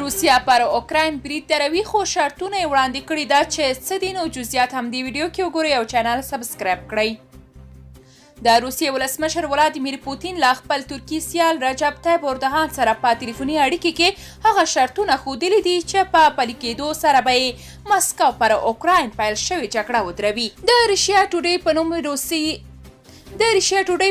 روسیه پر اوکراین برید دروي خو شرطونه یې وړاندې کړي ده چې څه دي نو جزئیات هم دې ویډیو کې وګورئ او چینل سبسکرایب کړئ. د روسیې ولسمشر ولادیمیر پوتین له خپل ترکي سیال رجب طیب اردوغان سره په تلیفوني اړیکې کې هغه شرطونه ښودلي دي چې په پلي کېدو سره به یې مسکو پر اوکراین پیل شوې جګړه ودروي. د رشیا ټوډۍ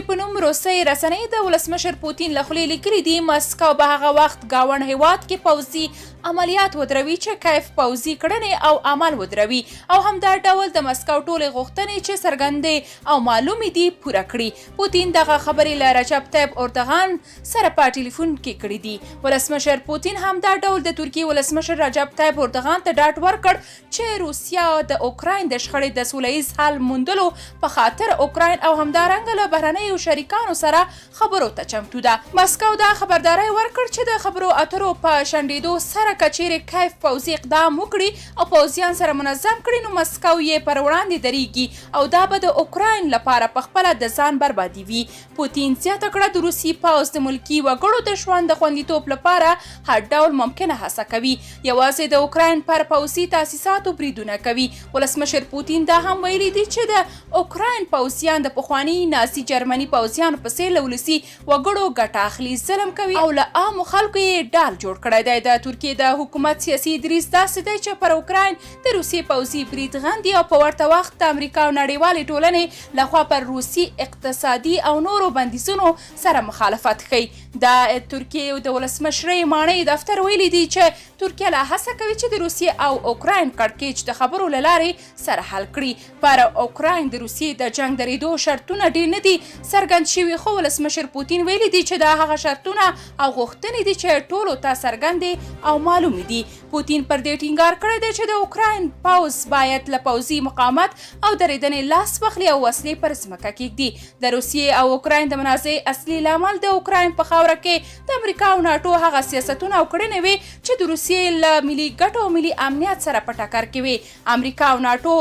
په نوم روسۍ رسنۍ د ولسمشر پوتین له خولې لیکلي دي مسکو به هغه وخت ګاونډ هیواد کې پوځي عملیات ودروي چې کیف پوځي کړنې او عمل ودروي او همدا ډول د مسکو ټولې غوښتنې چې څرګندې او معلومې دي پوره کړي. پوتین دغه خبرې له رجب طیب اردوغان سره په ټلیفون کې کړې دي. ولسمشر پوتین همدا ډول د ترکیې ولسمشر رجب طیب اردوغان ته ډاډ ورکړ چې روسیه د اوکراین د شخړې د سوله ییز حل موندلو په خاطر اوکراین او همدارنګه له بهرنیو شریکانو سره خبرو ته چمتو ده. مسکو دا خبرداری ورکړ چې د خبرو اترو په شنډېدو سره که چیرې کیف پوځي اقدام وکړي او پوځیان سره منظم کړي نو مسکو یې پر وړاندې درېږي او دا به د اوکراین لپاره پخپله د ځان بربادي وي. پوتین زیاته کړه د روسي پوځ د ملکي وګړو د ژوند د خوندیتوب لپاره هر ډول ممکنه هڅه کوي، یوازې د اوکراین پر پوځي تاسیساتو بریدونه کوي. ولسمشر پوتین دا هم ویلي دي چې د اوکراین پوځیان د پخواني نازي جرمني پوځیانو په څېر له ولسي وګړو ګټه اخلي، ظلم کوي او له عامو خلکو یې ډال جوړ کړی دی. د ترکیې د حکومت سیاسي دریځ داسې دی چې پر اوکراین د روسیې پوځي برید غندي او په ورته وخت د امریکا او نړیوالې ټولنې لخوا پر روسي اقتصادي او نورو بندیزونو سره مخالفت ښیي. د ترکیې د ولسمشرۍ ماڼۍ دفتر ویلي دی چې ترکیه لا هڅه کوي چې د روسیې او اوکراین کړکېچ د خبرو له لارې سره حل کړي. پر اوکراین د روسیې د جنګ درېدو شرطونه ډېر نه دي څرګند شوي، خو ولسمشر پوتین ویلي دی چې دا هغه شرطونه او غوښتنې دي چې ټولو ته څرګندې او معلومې دي. پوتین پر دې ټینګار کړی دی چې د اوکراین پوځ باید له پوځي مقاومت او درېدنې لاس واخلي او وسلې پر ځمکه کېږدي. د روسیې او اوکراین د منازعې اصلي لامل د اوکراین په خاوره کې د امریکا او ناټو هغه سیاستونه او کړنې وې چې د روسیې له ملي ګټو او ملي امنیت سره په ټکر کې وې. امریکا او ناټو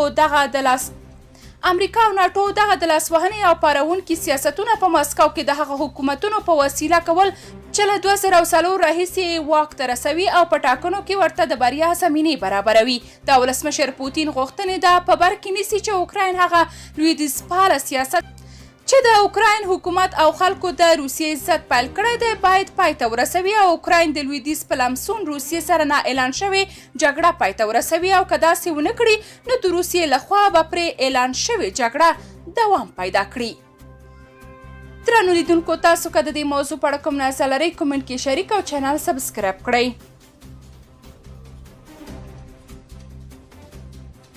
دغه د لاسوهنې او پارونکي سیاستونه په مسکو کې د هغه حکومتونو په وسیله کول چې له 2004 راهیسې واک ته رسوي او په ټاکنو کې ورته د بریا زمینې برابروي. د ولسمشر پوتین غوښتنې دا په بر کې نیسي چې اوکراین هغه لویدیځپاله سیاست چې د اوکراین حکومت او خلکو د روسیې ضد پیل کړی دی باید پای ته ورسوي او اوکراین د لویدیځ په لمسون روسیې سره نا اعلان شوې جګړه پای ته ورسوي او که داسې ونه کړي نو د روسیې لخوا به پرې اعلان شوې جګړه دوام پیدا کړي. درنو لیدونکو، تاسو که د دې موضوع په اړه کوم نظر لرئ کومنټ کې شریک او چینل سبسکرایب کړئ.